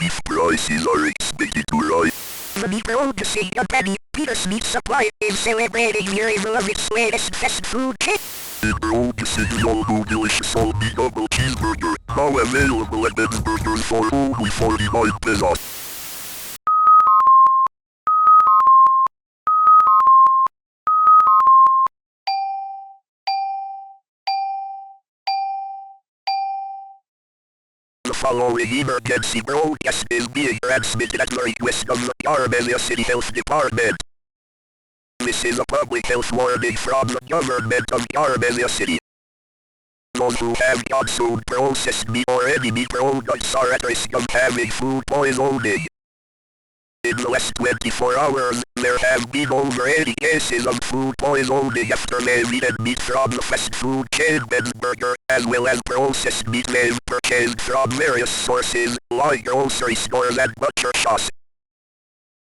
beef prices are expected to rise. The meat road to see a penny, Peter's Meat Supply is celebrating the arrival of its latest fast food kit. The road to see the all delicious all-beef double cheeseburger, now available at Ben's Burgers for only 49 pesos. The following emergency broadcast is being transmitted at the request of the Carmesia City Health Department. This is a public health warning from the government of Carmesia City. Those who have consumed processed meat or any meat products are at risk of having food poisoning. In the last 24 hours, there have been over 80 cases of food poisoning after they've eaten meat from the fast food chain Ben's Burger, as well as processed meat they've purchased from various sources, like grocery stores and butcher shops.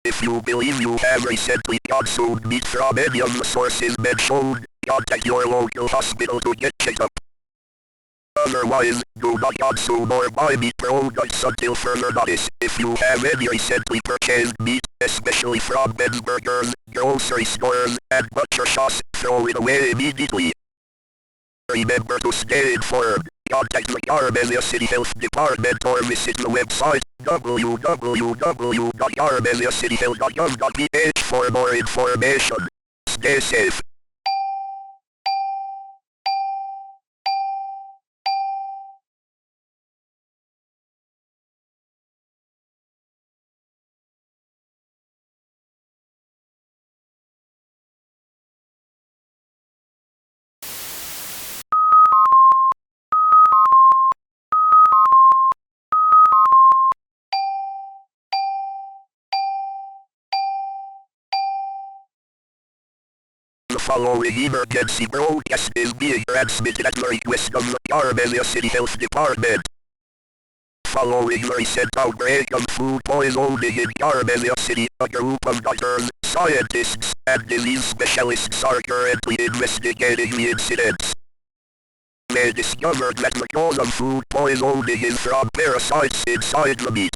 If you believe you have recently consumed meat from any of the sources mentioned, contact your local hospital to get checked up. Otherwise, do not consume or buy meat products until further notice. If you have any recently purchased meat, especially from Ben's Burgers, grocery stores, and butcher shops, throw it away immediately. Remember to stay informed. Contact the Carmesia City Health Department or visit the website www.carmesiacityhealth.gov.ph for more information. Stay safe. The following emergency broadcast is being transmitted at the request of the Carmesia City Health Department. Following the recent outbreak of food poisoning in Carmesia City, a group of doctors, scientists, and disease specialists are currently investigating the incidents. They discovered that the cause of food poisoning is from parasites inside the meat.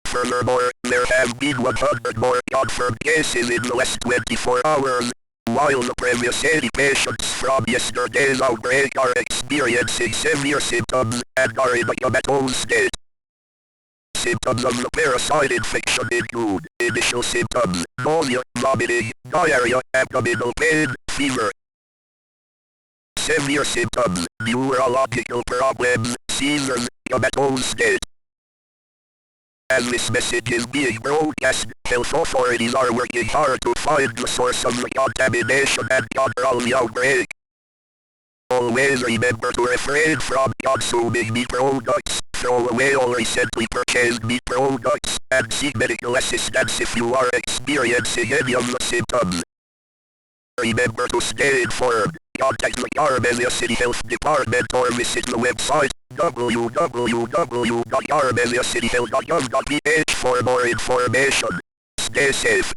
Furthermore, there have been 100 more confirmed cases in the last 24 hours, while the previous 80 patients from yesterday's outbreak are experiencing severe symptoms and are in a comatose state. Symptoms of the parasite infection include initial symptoms, nausea, vomiting, diarrhea, abdominal pain, fever. Severe symptoms, neurological problems, seizures, comatose state. As this message is being broadcast, health authorities are working hard to find the source of the contamination and control the outbreak. Always remember to refrain from consuming meat products, throw away all recently purchased meat products, and seek medical assistance if you are experiencing any of the symptoms. Remember to stay informed. Contact the Carmesia City Health Department or visit the website www.carmesiacityhealth.gov.ph for more information. Stay safe.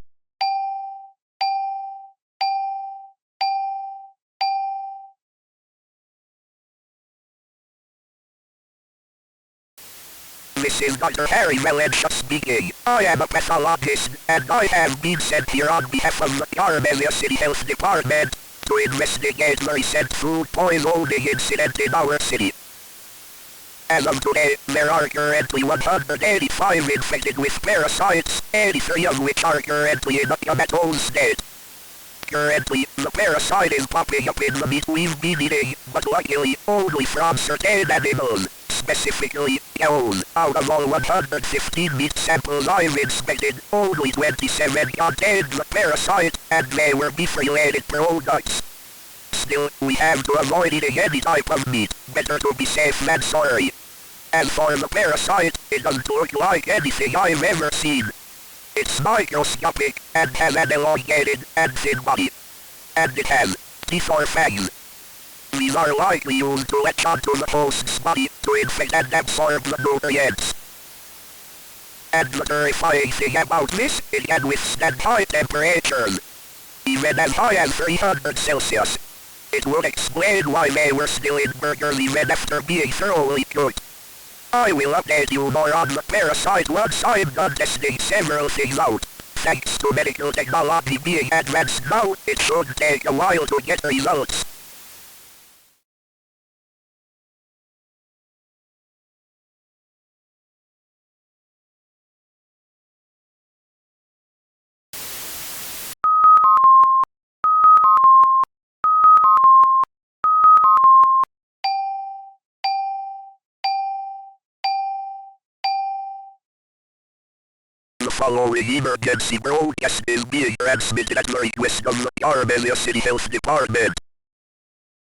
This is Dr. Harry Valencia speaking. I am a pathologist, and I have been sent here on behalf of the Carmesia City Health Department to investigate the recent food poisoning incident in our city. As of today, there are currently 185 infected with parasites, 83 of which are currently in a comatose state. Currently, the parasite is popping up in the meat we've been eating, but luckily, only from certain animals, specifically cows. Out of all 115 meat samples I've inspected, only 27 contained the parasite, and they were beef-related products. Still, we have to avoid eating any type of meat. Better to be safe than sorry. As for the parasite, it doesn't look like anything I've ever seen. It's microscopic, and has an elongated and thin body. And it has teeth or fangs. These are likely used to latch onto the host's body to infect and absorb the nutrients. And the terrifying thing about this, it can withstand high temperatures. Even as high as 300 Celsius. It would explain why they were still in burgers even after being thoroughly cooked. I will update you more on the parasite once I'm done testing several things out. Thanks to medical technology being advanced now, it should take a while to get results. The following emergency broadcast is being transmitted at the request of the Carmesia City Health Department.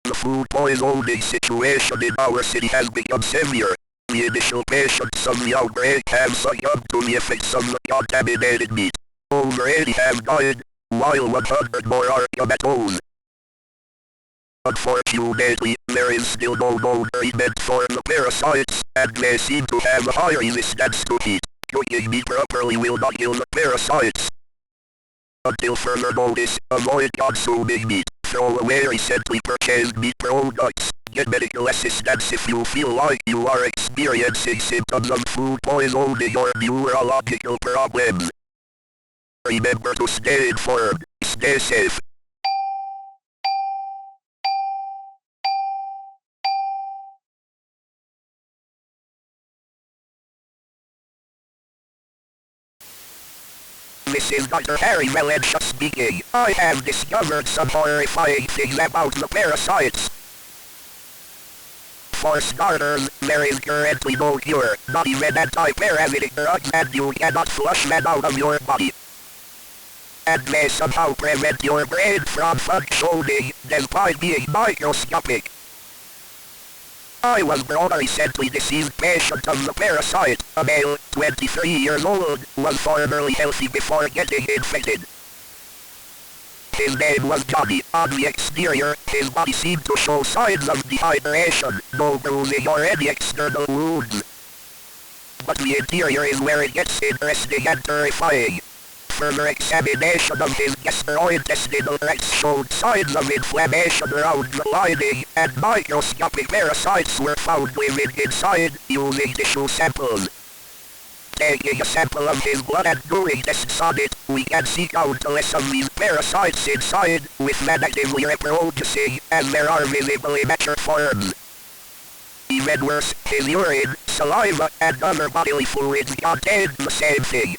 The food poisoning situation in our city has become severe. The initial patients of the outbreak have succumbed to the effects of the contaminated meat. Over 80 have died, while 100 more are comatose. Unfortunately, there is still no known treatment for the parasites, and they seem to have a high resistance to heat. Cooking meat properly will not kill the parasites. Until further notice, avoid consuming meat. Throw away recently purchased meat products. Get medical assistance if you feel like you are experiencing symptoms of food poisoning or neurological problems. Remember to stay informed. Stay safe. This is Dr. Harry Valencia speaking. I have discovered some horrifying things about the parasites. For starters, there is currently no cure, not even anti-parasitic drugs, and you cannot flush them out of your body. And they somehow prevent your brain from functioning, despite being microscopic. I was brought a recently deceased patient of the parasite. A male, 23 years old, was formerly healthy before getting infected. His name was Johnny. On the exterior, his body seemed to show signs of dehydration, no bruising or any external wounds. But the interior is where it gets interesting and terrifying. Further examination of his gastrointestinal tracts showed signs of inflammation around the lining, and microscopic parasites were found living inside using tissue samples. Taking a sample of his blood and doing tests on it, we can see countless of these parasites inside, with men actively reproducing, and there are visibly mature forms. Even worse, his urine, saliva, and other bodily fluids contained the same thing.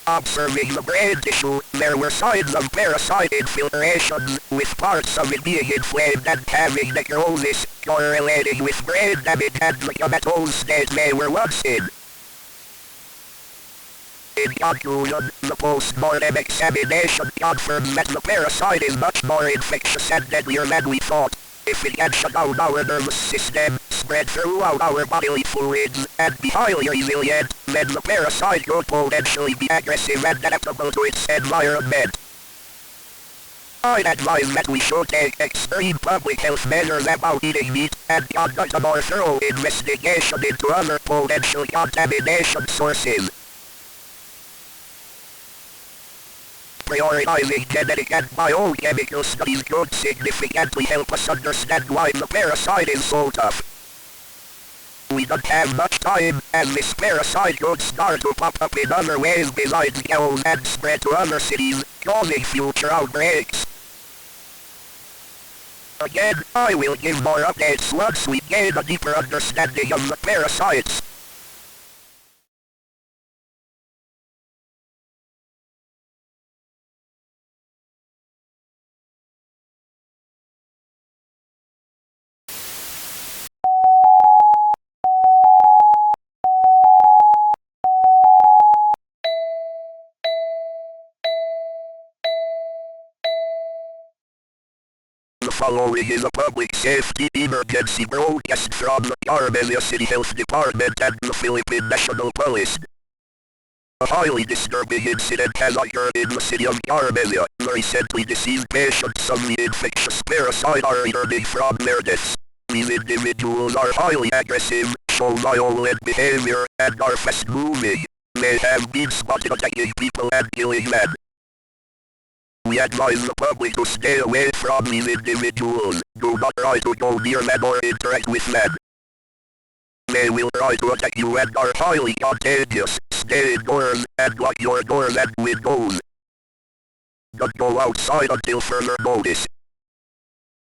Observing the brain tissue, there were signs of parasite infiltration, with parts of it being inflamed and having necrosis, correlating with brain damage and the comatose state they were once in. In conclusion, the post-mortem examination confirmed that the parasite is much more infectious and deadlier than we thought. If it can shut down our nervous system, spread throughout our bodily fluids, and be highly resilient, then the parasite could potentially be aggressive and adaptable to its environment. I'd advise that we should take extreme public health measures about eating meat, and conduct a more thorough investigation into other potential contamination sources. Prioritizing genetic and biochemical studies could significantly help us understand why the parasite is so tough. We don't have much time, and this parasite could start to pop up in other ways besides cows and spread to other cities, causing future outbreaks. Again, I will give more updates once we gain a deeper understanding of the parasites. The following is a public safety emergency broadcast from the Carmesia City Health Department and the Philippine National Police. A highly disturbing incident has occurred in the city of Carmesia. The recently deceased patients of the infectious parasite are returning from their deaths. These individuals are highly aggressive, show violent behavior, and are fast-moving. They have been spotted attacking people and killing them. We advise the public to stay away from these individuals. Do not try to go near them or interact with them. They will try to attack you and are highly contagious. Stay indoors and lock your doors and windows. Don't go outside until further notice.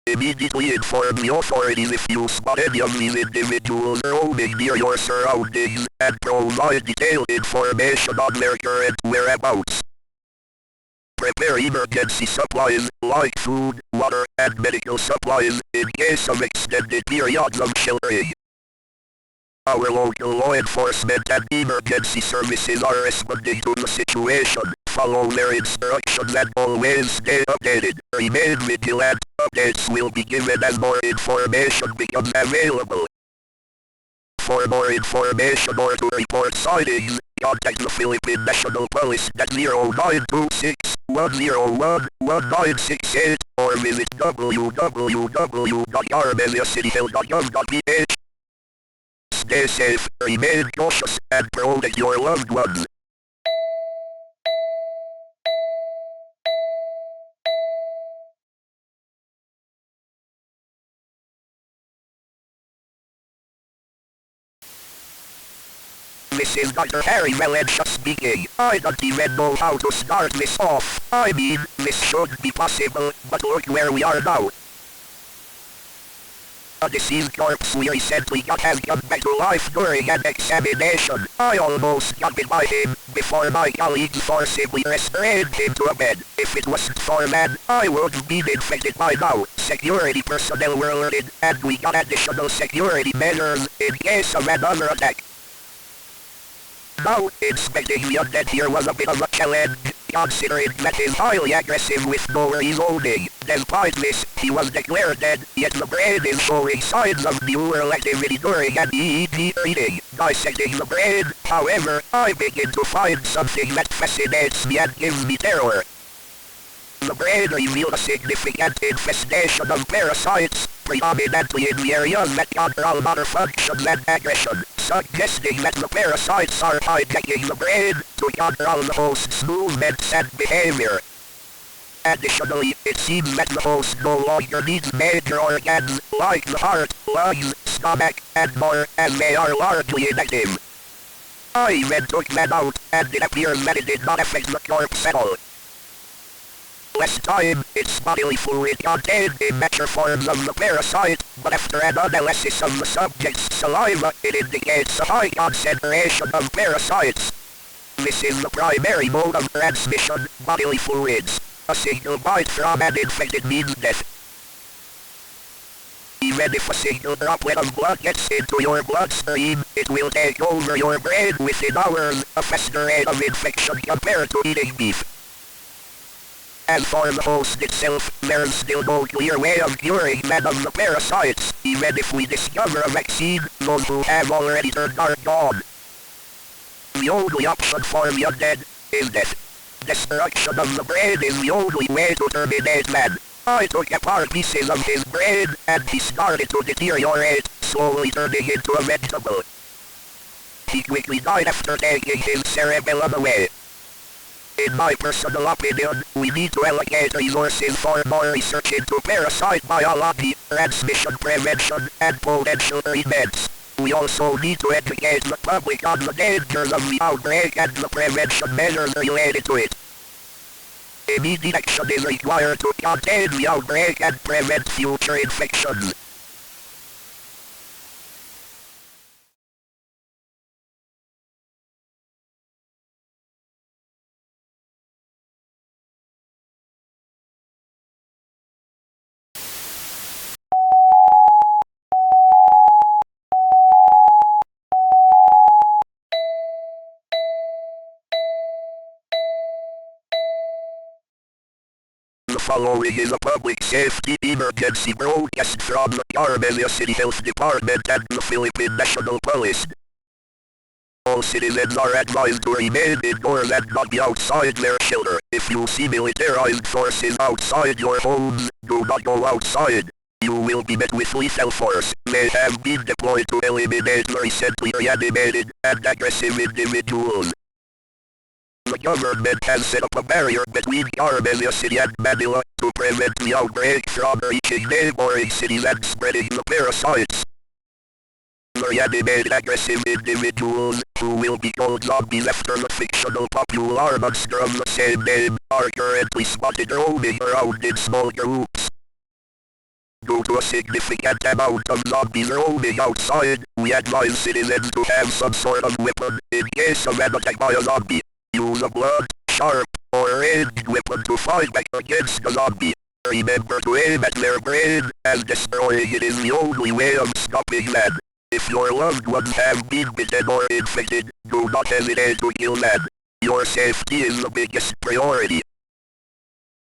Immediately inform the authorities if you spot any of these individuals roaming near your surroundings, and provide detailed information on their current whereabouts. Prepare emergency supplies, like food, water, and medical supplies, in case of extended periods of sheltering. Our local law enforcement and emergency services are responding to the situation. Follow their instructions and always stay updated. Remain vigilant. Updates will be given as more information becomes available. For more information or to report sightings, contact the Philippine National Police at 0926-101-1968 or visit www.carmesiacityhealth.gov.ph. Stay safe, remain cautious, and protect your loved ones. This is Dr. Harry Valencia speaking. I don't even know how to start this off. I mean, this shouldn't be possible, but look where we are now. A deceased corpse we recently got has come back to life during an examination. I almost got bit by him, before my colleagues forcibly restrained him to a bed. If it wasn't for that, I would have been infected by now. Security personnel were alerted, and we got additional security measures in case of another attack. Now, inspecting the undead here was a bit of a challenge, considering that he's highly aggressive with no reloading. Despite this, he was declared dead, yet the brain is showing signs of neural activity during an EEG reading. Dissecting the brain, however, I begin to find something that fascinates me and gives me terror. The brain revealed a significant infestation of parasites, predominantly in the areas that control motor functions and aggression, suggesting that the parasites are hijacking the brain to control the host's movements and behavior. Additionally, it seems that the host no longer needs major organs, like the heart, lungs, stomach, and more, as they are largely inactive. I even took them out, and it appears that it did not affect the corpse at all. Less time, its bodily fluid contained immature forms of the parasite, but after an analysis of the subject's saliva, it indicates a high concentration of parasites. This is the primary mode of transmission, bodily fluids. A single bite from an infected means death. Even if a single droplet of blood gets into your bloodstream, it will take over your brain within hours, a faster rate of infection compared to eating beef. As for the host itself, there's still no clear way of curing them of the parasites. Even if we discover a vaccine, those who have already turned are gone. The only option for the undead is death. Destruction of the brain is the only way to terminate man. I took apart pieces of his brain, and he started to deteriorate, slowly turning into a vegetable. He quickly died after taking his cerebellum away. In my personal opinion, we need to allocate resources for more research into parasite biology, transmission prevention, and potential treatments. We also need to educate the public on the dangers of the outbreak and the prevention measures related to it. Immediate action is required to contain the outbreak and prevent future infections. The following is a public safety emergency broadcast from the Carmesia City Health Department and the Philippine National Police. All citizens are advised to remain indoors and not be outside their shelter. If you see militarized forces outside your homes, do not go outside. You will be met with lethal force. They have been deployed to eliminate the recently reanimated and aggressive individuals. The government has set up a barrier between Carmesia City and Manila to prevent the outbreak from reaching neighboring cities and spreading the parasites. The reanimated aggressive individuals, who will be called zombies after the fictional popular monster of the same name, are currently spotted roaming around in small groups. Due to a significant amount of zombies roaming outside, we advise citizens to have some sort of weapon in case of an attack by a zombie. Use a blunt, sharp, or ranged weapon to fight back against the zombie. Remember to aim at their brain, as destroying it is the only way of stopping them. If your loved ones have been bitten or infected, do not hesitate to kill them. Your safety is the biggest priority.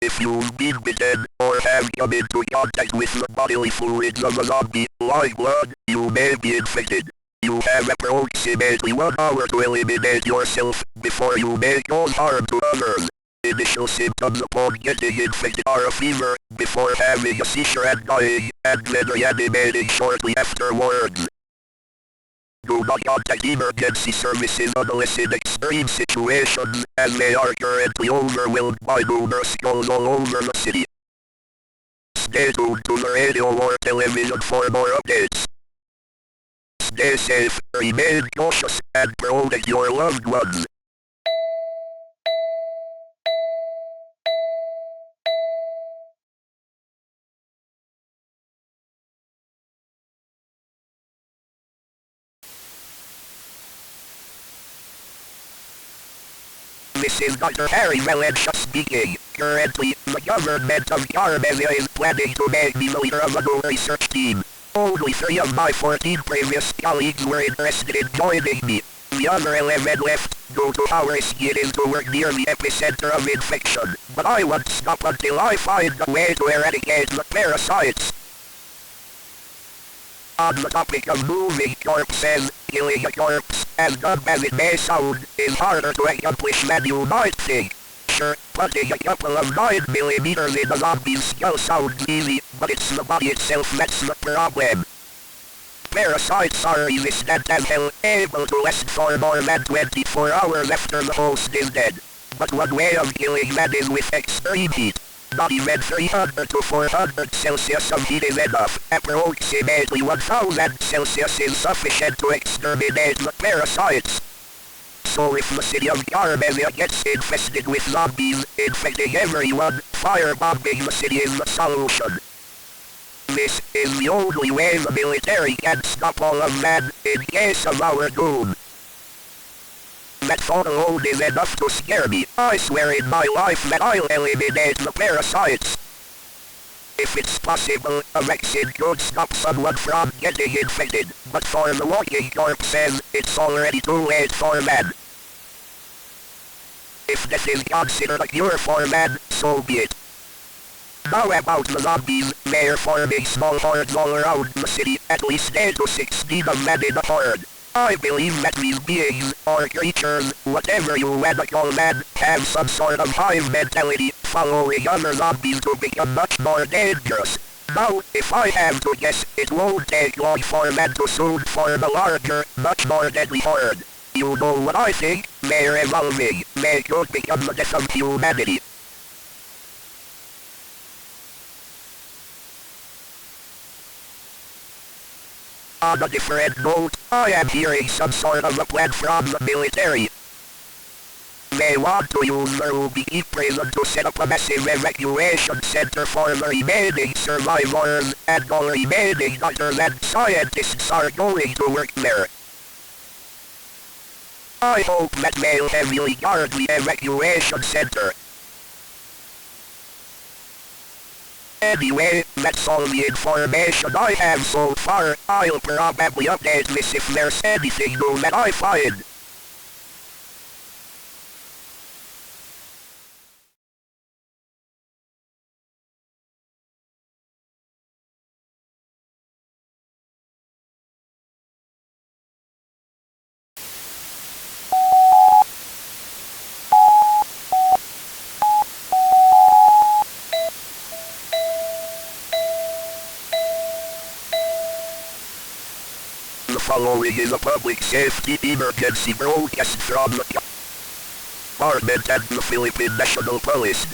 If you've been bitten, or have come into contact with the bodily fluids of a zombie, like blood, you may be infected. You have approximately 1 hour to eliminate yourself, before you may cause harm to others. Initial symptoms upon getting infected are a fever, before having a seizure and dying, and then reanimating shortly afterwards. Do not contact emergency services unless in extreme situations, as they are currently overwhelmed by numerous calls all over the city. Stay tuned to the radio or television for more updates. Stay safe, remain cautious, and protect your loved ones. This is Dr. Harry Valencia speaking. Currently, the government of Carmesia is planning to make me the leader of a new research team. Only 3 of my 14 previous colleagues were interested in joining me. The other 11 left, due to how risky it is to work near the epicenter of infection. But I won't stop until I find a way to eradicate the parasites. On the topic of moving corpses, killing a corpse, as dumb as it may sound, is harder to accomplish than you might think. Sure, putting a couple of 9mm in a zombie's skull sounds easy, but it's the body itself that's the problem. Parasites are resistant as hell, able to last for more than 24 hours after the host is dead. But one way of killing them is with extreme heat. Not even 300 to 400 Celsius of heat is enough. Approximately 1000 Celsius is sufficient to exterminate the parasites. So if the city of Carmesia gets infested with zombies, infecting everyone, firebombing the city is the solution. This is the only way the military can stop all of them, in case of our doom. That thought alone is enough to scare me. I swear in my life that I'll eliminate the parasites. If it's possible, a vaccine could stop someone from getting infected, but for the walking corpses, it's already too late for them. If this is considered a cure for them, so be it. Now about the zombies, they're forming small hordes all around the city, at least 10 to 16 of them in a horde. I believe that these beings, or creatures, whatever you wanna call them, have some sort of hive mentality, following other zombies to become much more dangerous. Now, if I have to guess, it won't take long for them to soon form a larger, much more deadly horde. You know what I think? They're evolving. They could become the death of humanity. On a different note, I am hearing some sort of a plan from the military. They want to use the Ruby prison to set up a massive evacuation center for the remaining survivors, and all remaining doctors and scientists are going to work there. I hope that they'll heavily guard the evacuation center. Anyway, that's all the information I have so far. I'll probably update this if there's anything new that I find. The following is a public safety emergency broadcast from the government and the Philippine National Police.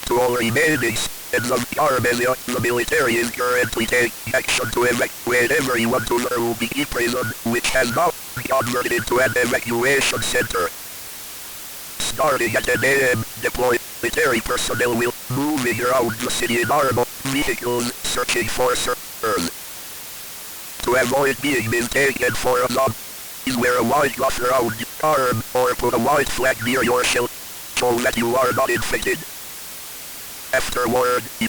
To all remaining citizens of Carmesia, the military is currently taking action to evacuate everyone to the Rubiki prison, which has now been converted into an evacuation center. Starting at 10 a.m., deployed military personnel will move around the city in armored vehicles, searching for survivors. To avoid being mistaken for a zombie, wear a white cloth around your arm, or put a white flag near your shield, so that you are not infected. Afterward, you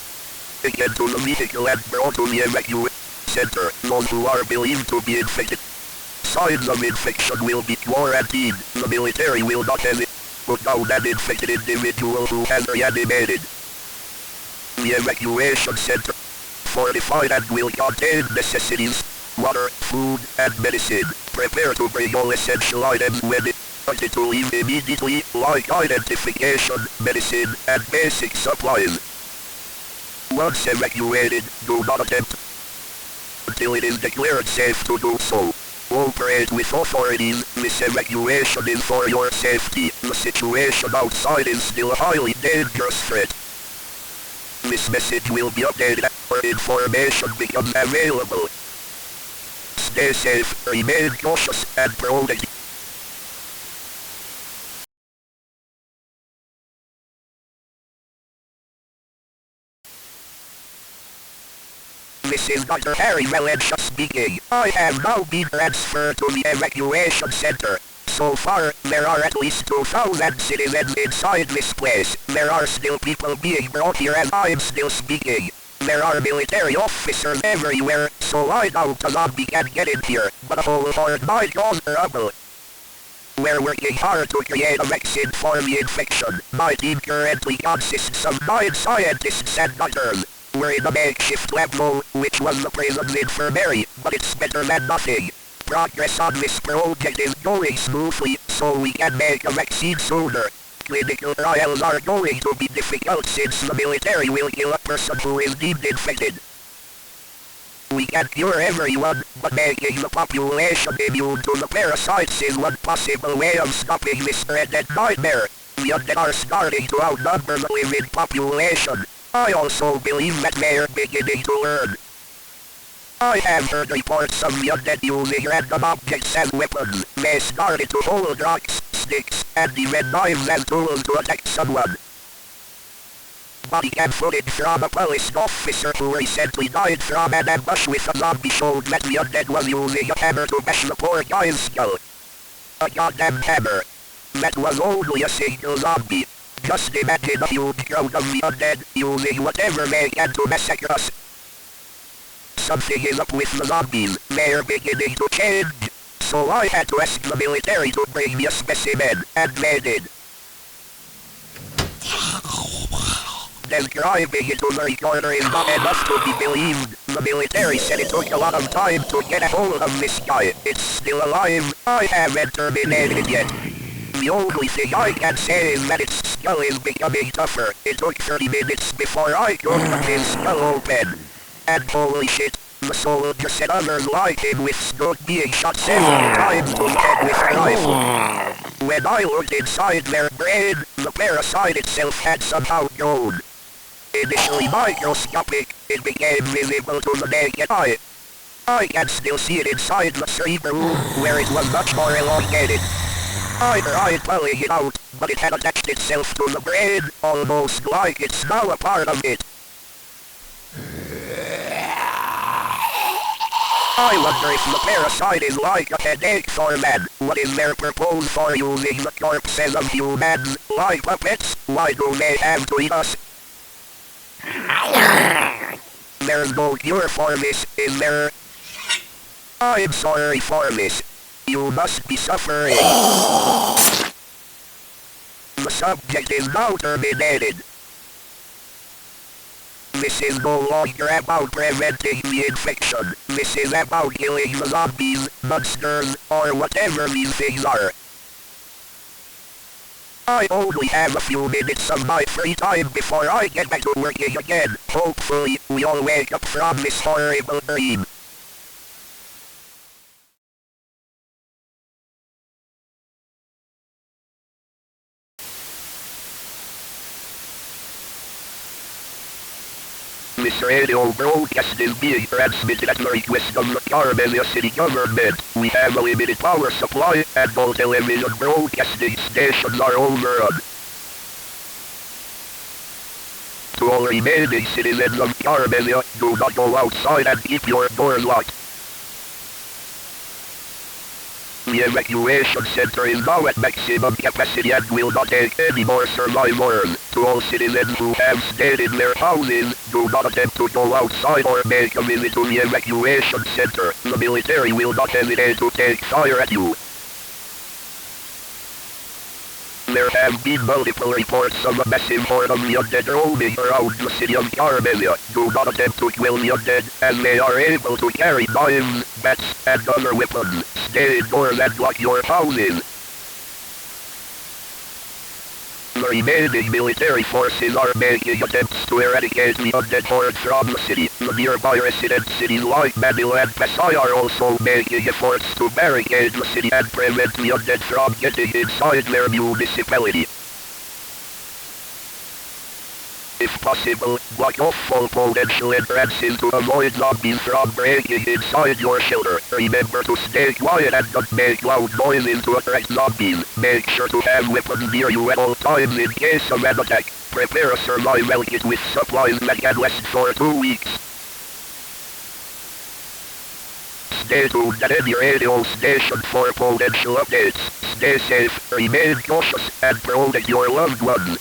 get to the vehicle and brought to the evacuation center. Those who are believed to be infected. Signs of infection will be quarantined. The military will not hesitate to put down an infected individual who has reanimated. The evacuation center fortified and will contain necessities, water, food, and medicine. Prepare to bring all essential items when it's to leave immediately, like identification, medicine, and basic supplies. Once evacuated, do not attempt until it is declared safe to do so. Cooperate with authorities. This evacuation is for your safety. The situation outside is still a highly dangerous threat. This message will be updated as more information becomes available. Stay safe, remain cautious, and protect. This is Dr. Harry Valencia speaking. I have now been transferred to the evacuation center. So far, there are at least 2,000 citizens inside this place. There are still people being brought here as I am still speaking. There are military officers everywhere, so I doubt a zombie can get in here, but a whole horde might cause trouble. We're working hard to create a vaccine for the infection. My team currently consists of 9 scientists and doctors. We're in a makeshift lab though, which was the prison's infirmary, but it's better than nothing. Progress on this project is going smoothly, so we can make a vaccine sooner. Clinical trials are going to be difficult since the military will kill a person who is deemed infected. We can cure everyone, but making the population immune to the parasites is one possible way of stopping this dreaded nightmare. The undead are starting to outnumber the living population. I also believe that they are beginning to learn. I have heard reports of the undead using random objects as weapons. They started to hold rocks, sticks, and even knives as tools to attack someone. Body cam footage from a police officer who recently died from an ambush with a zombie showed that the undead was using a hammer to bash the poor guy's skull. A goddamn hammer. That was only a single zombie. Just imagine a huge crowd of the undead using whatever they can to massacre us. Something is up with the zombies. They're beginning to change. So I had to ask the military to bring me a specimen, and they did. Describing into the recorder is not enough to be believed. The military said it took a lot of time to get a hold of this guy. It's still alive. I haven't terminated it yet. The only thing I can say is that its skull is becoming tougher. It took 30 minutes before I could cut his skull open. And holy shit, the soldiers and others like him withstood being shot several times to the head with a rifle. When I looked inside their brain, the parasite itself had somehow grown. Initially microscopic, it became visible to the naked eye. I can still see it inside the cerebrum, where it was much more elongated. I tried pulling it out, but it had attached itself to the brain, almost like it's now a part of it. I wonder if the parasite is like a headache for man. What is their purpose for using the corpses of humans like puppets? Why do they have to eat us? There's no cure for this, is there? I'm sorry for this. You must be suffering. The subject is now terminated. This is no longer about preventing the infection. This is about killing the zombies, monsters, or whatever these things are. I only have a few minutes of my free time before I get back to working again. Hopefully, we all wake up from this horrible dream. radio broadcast is being transmitted at the request of the Carmesia city government. We have a limited power supply and all television broadcasting stations are overrun. To all remaining citizens of Carmesia, do not go outside and keep your doors locked. The evacuation center is now at maximum capacity and will not take any more survivors. To all citizens who have stayed in their houses, do not attempt to go outside or make a visit to the evacuation center. The military will not hesitate to take fire at you. There have been multiple reports of a massive horde of the undead roaming around the city of Carmesia. Do not attempt to kill the undead, as they are able to carry knives, bats, and other weapons. Stay indoors and lock your houses. The remaining military forces are making attempts to eradicate the undead horde from the city. The nearby resident cities like Manila and Pasay are also making efforts to barricade the city and prevent the undead from getting inside their municipality. If possible, block off all potential entrances to avoid zombies from breaking inside your shelter. Remember to stay quiet and not make loud noises to attract zombies. Make sure to have weapons near you at all times in case of an attack. Prepare a survival kit with supplies that can last for 2 weeks. Stay tuned at any radio station for potential updates. Stay safe, remain cautious, and protect your loved ones.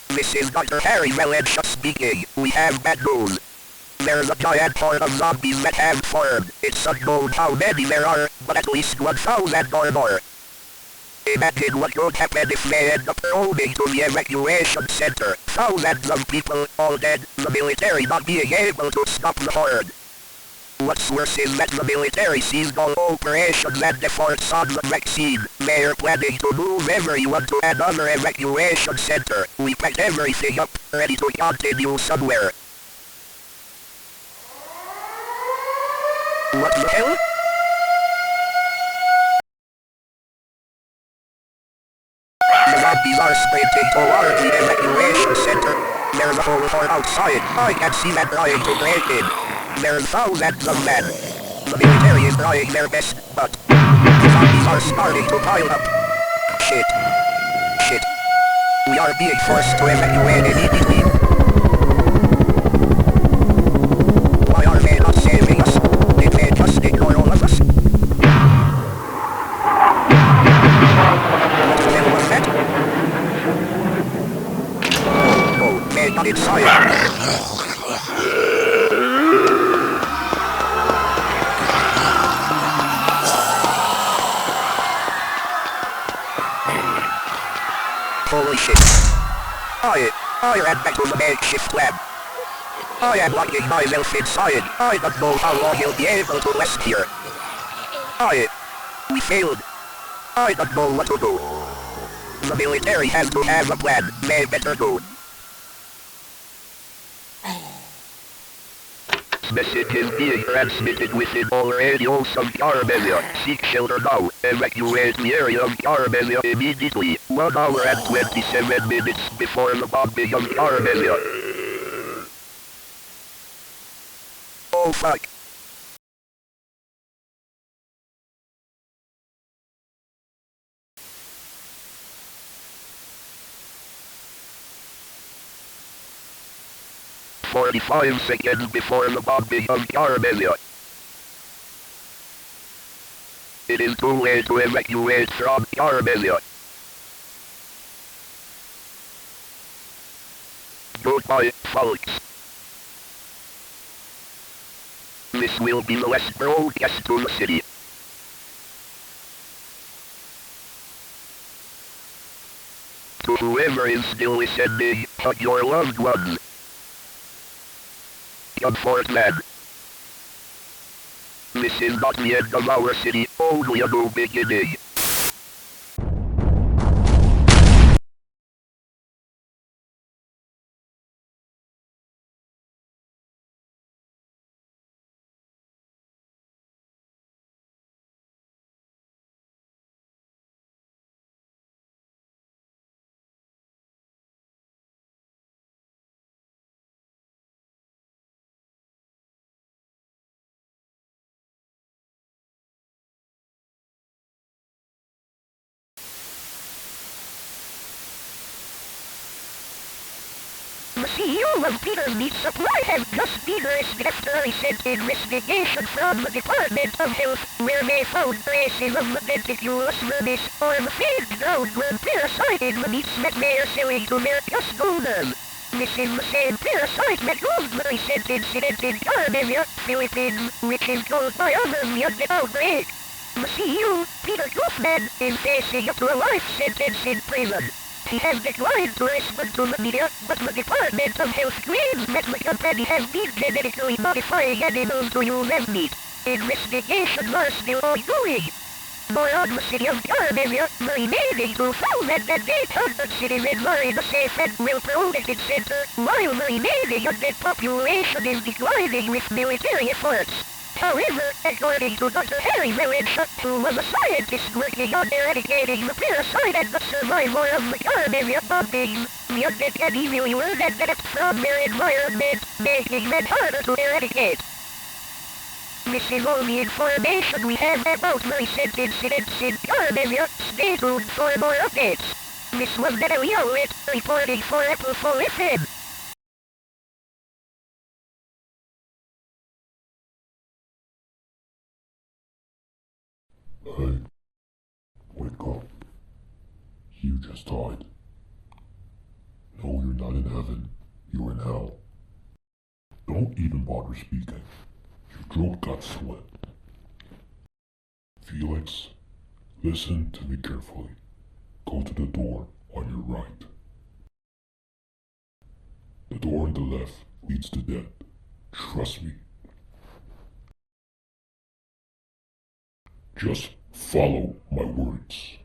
This is Dr. Harry Melencha speaking. We have bad news. There's a giant horde of zombies that have formed. It's unknown how many there are, but at least 1,000 or more. Imagine what could happen if they end up roaming to the evacuation center. Thousands of people all dead, the military not being able to stop the horde. What's worse is that the military seized all operations and efforts on the vaccine. They're planning to move everyone to another evacuation center. We packed everything up, ready to continue somewhere. What the hell? The zombies are sprinting toward the evacuation center. There's a whole horde outside. I can see them trying to break in. There's thousands of men. The military is trying their best, but the zombies are starting to pile up. Shit. Shit. We are being forced to evacuate immediately. Why are they not saving us? Did they just ignore all of us? What the hell was that? Oh, they got inside. Holy shit. I ran back to the makeshift lab. I am locking myself inside. I don't know how long he'll be able to last here. We failed. I don't know what to do. The military has to have a plan. They better do. Message is being transmitted within all radios of Carmesia. Seek shelter now. Evacuate the area of Carmesia immediately. 1 hour and 27 minutes before the bombing of Carmesia. Oh fuck. "45 seconds before the bombing of Carmesia. It is too late to evacuate from Carmesia. Goodbye, folks. This will be the last broadcast to the city. To whoever is still listening, hug your loved ones. Comfort man. This is not the end of our city, only a new beginning. The CEO of Peter's Meat Supply has just been arrested after a recent investigation from the Department of Health, where they found traces of the meticulous vermis, or the famed groundworm parasite in the meats that they are selling to their customers. This is the same parasite that caused the recent incident in Carmesia, Philippines, which is called by others the undead outbreak. The CEO, Peter Kaufman, is facing up to a life sentence in prison. He has declined to respond to the media, but the Department of Health claims that the company has been genetically modifying animals to use as meat. Investigations are still ongoing. More on the city of Carmesia, the remaining 2,800 citizens are in a safe and well-protected center, while the remaining undead population is declining with military efforts. However, according to Dr. Harry Valencia, who was a scientist working on eradicating the parasite and the survival of the Carmesia bombings, the undead can easily learn and adapt from their environment, making them harder to eradicate. This is all the information we have about the recent incidents in Carmesia. Stay tuned for more updates. This was Natalie Owlet, reporting for Apple Full FM. Hey, wake up. You just died. No, you're not in heaven. You're in hell. Don't even bother speaking. Your throat got slit. Felix, listen to me carefully. Go to the door on your right. The door on the left leads to death. Trust me. Just follow my words.